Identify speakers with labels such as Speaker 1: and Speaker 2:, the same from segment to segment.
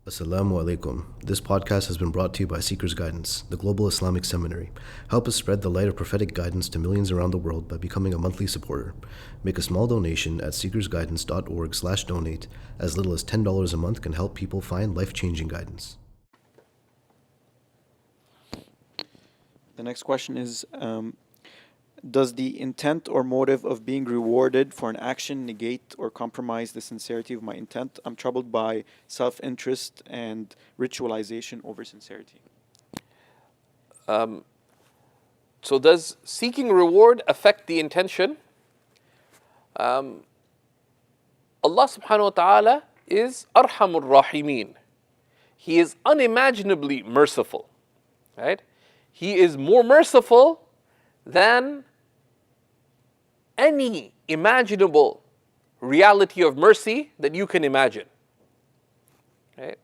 Speaker 1: Assalamu alaikum. This podcast has been brought to you by SeekersGuidance, the global Islamic seminary. Help us spread the light of prophetic guidance to millions around the world by becoming a monthly supporter. Make a small donation at seekersguidance.org/donate. As little as $10 a month can help people find life-changing guidance.
Speaker 2: The next question is, does the intent or motive of being rewarded for an action negate or compromise the sincerity of my intent? I'm troubled by self-interest and ritualization over sincerity.
Speaker 3: So does seeking reward affect the intention? Allah subhanahu wa ta'ala is Arhamur Rahimin. He is unimaginably merciful. Right? He is more merciful than any imaginable reality of mercy that you can imagine. Right?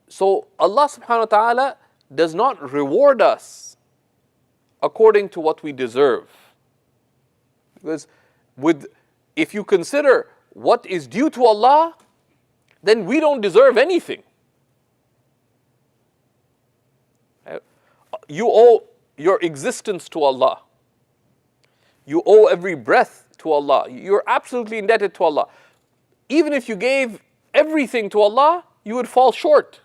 Speaker 3: So Allah subhanahu wa ta'ala does not reward us according to what we deserve. Because if you consider what is due to Allah, then we don't deserve anything. Right? You owe your existence to Allah. You owe every breath to Allah. You're absolutely indebted to Allah. Even if you gave everything to Allah, you would fall short.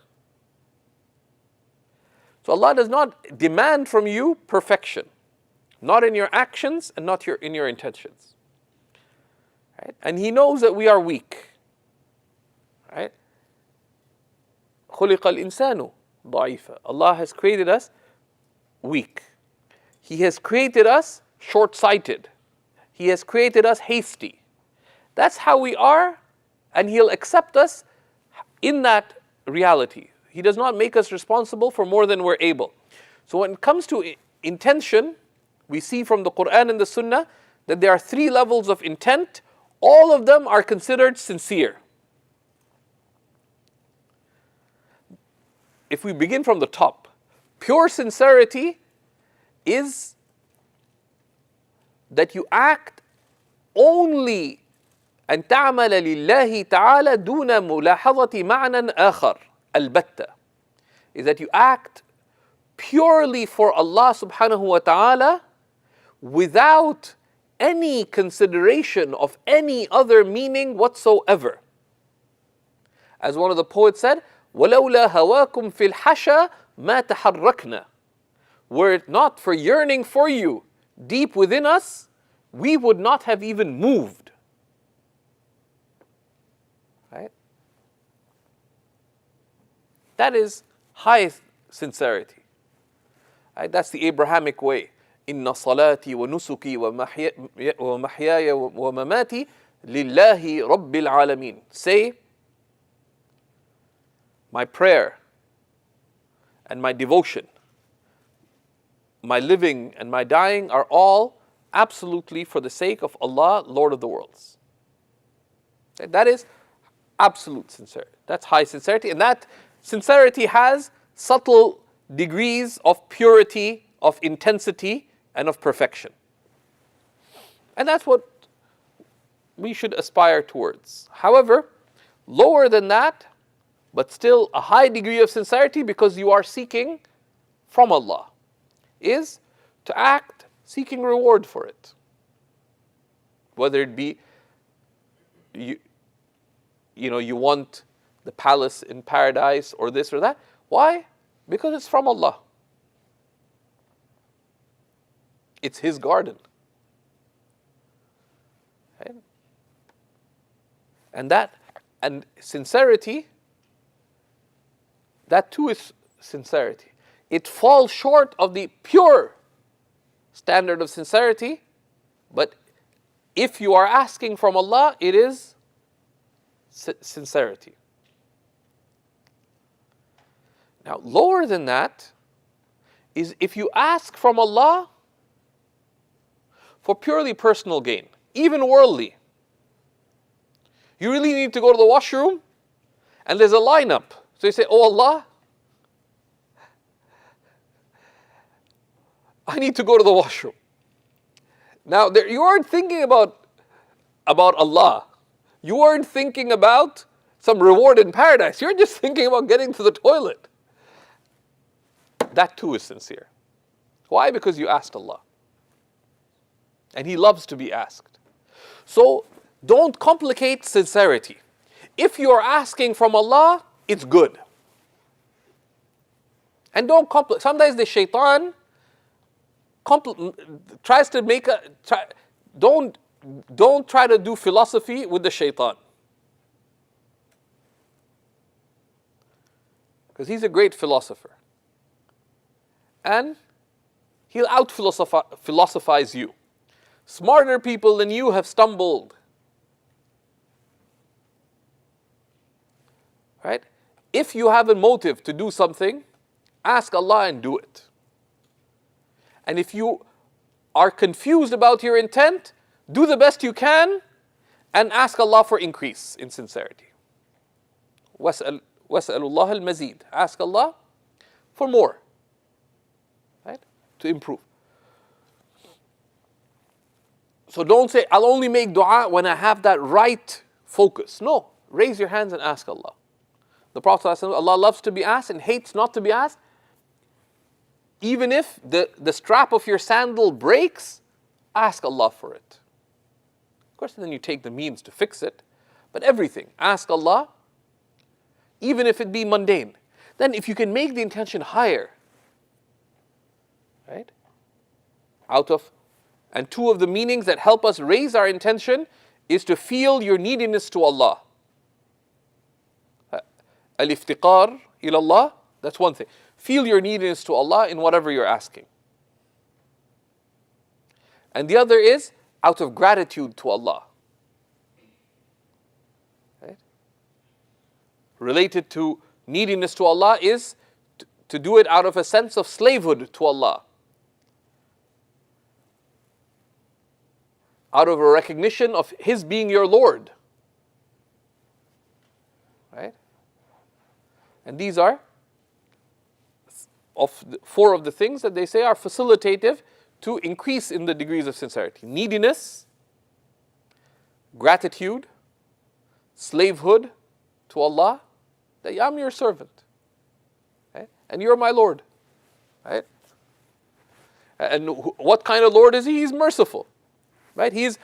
Speaker 3: So Allah does not demand from you perfection, not in your actions and not in your intentions. Right? And He knows that we are weak. Right? خُلِقَ الْإِنسَانُ ضَعِيفًا. Allah has created us weak. He has created us short-sighted. He has created us hasty. That's how we are, and He'll accept us in that reality. He does not make us responsible for more than we're able. So when it comes to intention, we see from the Quran and the Sunnah that there are 3 levels of intent. All of them are considered sincere. If we begin from the top, pure sincerity is that you act only أن تعمل لله تعالى دون ملاحظة معنى آخر البتة, is that you act purely for Allah subhanahu wa ta'ala without any consideration of any other meaning whatsoever. As one of the poets said, وَلَوْلَا هَوَاكُمْ فِي الْحَشَى مَا تَحَرَّكْنَا. Were it not for yearning for you deep within us, we would not have even moved. Right? That is high sincerity. Right? That's the Abrahamic way. إِنَّ صَلَاتِي وَنُسُكِي وَمَحْيَايَ وَمَمَاتِي لِلَّهِ رَبِّ الْعَالَمِينَ. Say, my prayer and my devotion, my living and my dying are all absolutely for the sake of Allah, Lord of the worlds. That is absolute sincerity. That's high sincerity. And that sincerity has subtle degrees of purity, of intensity, and of perfection. And that's what we should aspire towards. However, lower than that, but still a high degree of sincerity because you are seeking from Allah, is to act seeking reward for it. Whether it be you want the palace in paradise or this or that. Why? Because it's from Allah. It's His garden. Right? And sincerity, that too is sincerity. It falls short of the pure standard of sincerity, but if you are asking from Allah, it is sincerity. Now, lower than that is if you ask from Allah for purely personal gain, even worldly. You really need to go to the washroom, and there's a lineup. So you say, oh Allah, I need to go to the washroom. Now, you aren't thinking about Allah. You weren't thinking about some reward in paradise. You're just thinking about getting to the toilet. That too is sincere. Why? Because you asked Allah. And He loves to be asked. So don't complicate sincerity. If you're asking from Allah, it's good. And don't complicate. Sometimes the shaitan tries to make don't try to do philosophy with the shaitan. Because he's a great philosopher. And he'll out-philosophize you. Smarter people than you have stumbled. Right? If you have a motive to do something, ask Allah and do it. And if you are confused about your intent, do the best you can and ask Allah for increase in sincerity. وَاسْأَلُ اللَّهَ الْمَزِيدِ. Ask Allah for more. Right? To improve. So don't say, I'll only make dua when I have that right focus. No. Raise your hands and ask Allah. The Prophet ﷺ, Allah loves to be asked and hates not to be asked. Even if the strap of your sandal breaks, ask Allah for it. Of course, then you take the means to fix it. But everything, ask Allah, even if it be mundane. Then if you can make the intention higher, right? And two of the meanings that help us raise our intention is to feel your neediness to Allah. Al-iftiqar ila Allah, that's one thing. Feel your neediness to Allah in whatever you're asking. And the other is out of gratitude to Allah. Right? Related to neediness to Allah is to do it out of a sense of slavehood to Allah. Out of a recognition of His being your Lord. Right? And these are four of the things that they say are facilitative to increase in the degrees of sincerity. Neediness, gratitude, slavehood to Allah, that I'm your servant. Right? And you're my Lord. Right? And what kind of Lord is He? He's merciful. Right? He is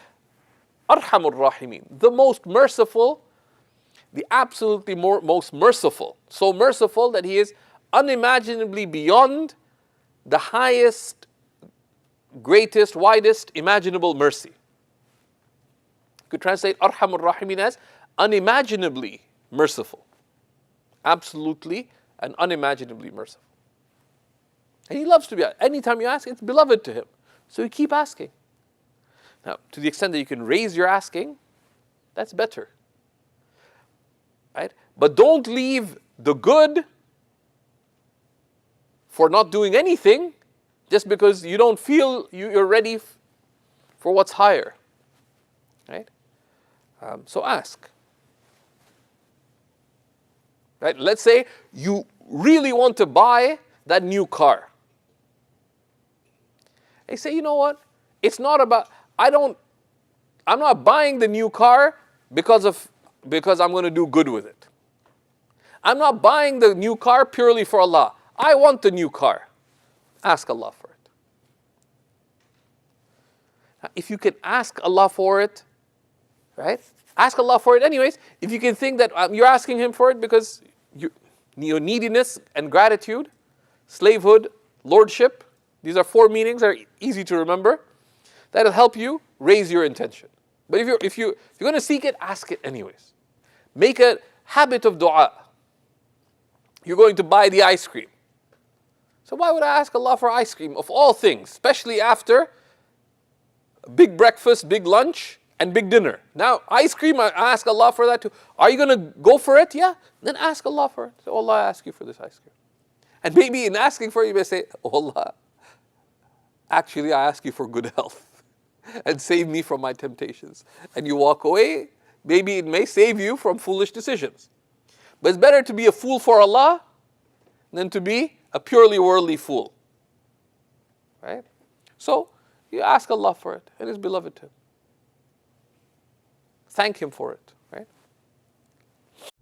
Speaker 3: Arhamur Rahimin, the most merciful, the absolutely most merciful. So merciful that He is unimaginably beyond the highest, greatest, widest imaginable mercy. You could translate Arhamur Rahimin as unimaginably merciful. Absolutely and unimaginably merciful. And He loves to be asked. Anytime you ask, it's beloved to Him. So you keep asking. Now, to the extent that you can raise your asking, that's better. Right? But don't leave the good for not doing anything just because you don't feel you're ready for what's higher. Right? So ask. Right? Let's say you really want to buy that new car. They say, you know what? It's not about, I'm not buying the new car because I'm going to do good with it. I'm not buying the new car purely for Allah. I want the new car. Ask Allah for it. Now, if you can ask Allah for it, right? Ask Allah for it anyways. If you can think that you're asking Him for it because your neediness and gratitude, slavehood, lordship, these are four meanings that are easy to remember. That'll help you raise your intention. But if you're going to seek it, ask it anyways. Make a habit of dua. You're going to buy the ice cream. So why would I ask Allah for ice cream of all things, especially after big breakfast, big lunch, and big dinner? Now, ice cream, I ask Allah for that too. Are you going to go for it? Yeah. Then ask Allah for it. So Allah, I ask you for this ice cream. And maybe in asking for it, you may say, oh Allah, actually I ask you for good health and save me from my temptations. And you walk away, maybe it may save you from foolish decisions. But it's better to be a fool for Allah than to be a purely worldly fool. Right? So, you ask Allah for it, and it's beloved to Him. Thank Him for it. Right?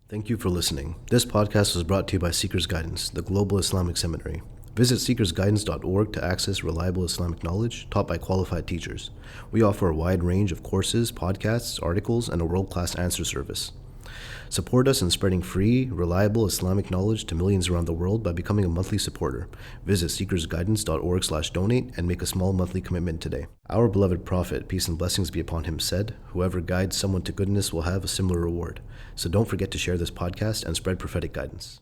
Speaker 1: Thank you for listening. This podcast was brought to you by Seekers Guidance, the Global Islamic Seminary. Visit SeekersGuidance.org to access reliable Islamic knowledge taught by qualified teachers. We offer a wide range of courses, podcasts, articles, and a world-class answer service. Support us in spreading free, reliable Islamic knowledge to millions around the world by becoming a monthly supporter. Visit SeekersGuidance.org/donate and make a small monthly commitment today. Our beloved Prophet, peace and blessings be upon him, said, "Whoever guides someone to goodness will have a similar reward." So don't forget to share this podcast and spread prophetic guidance.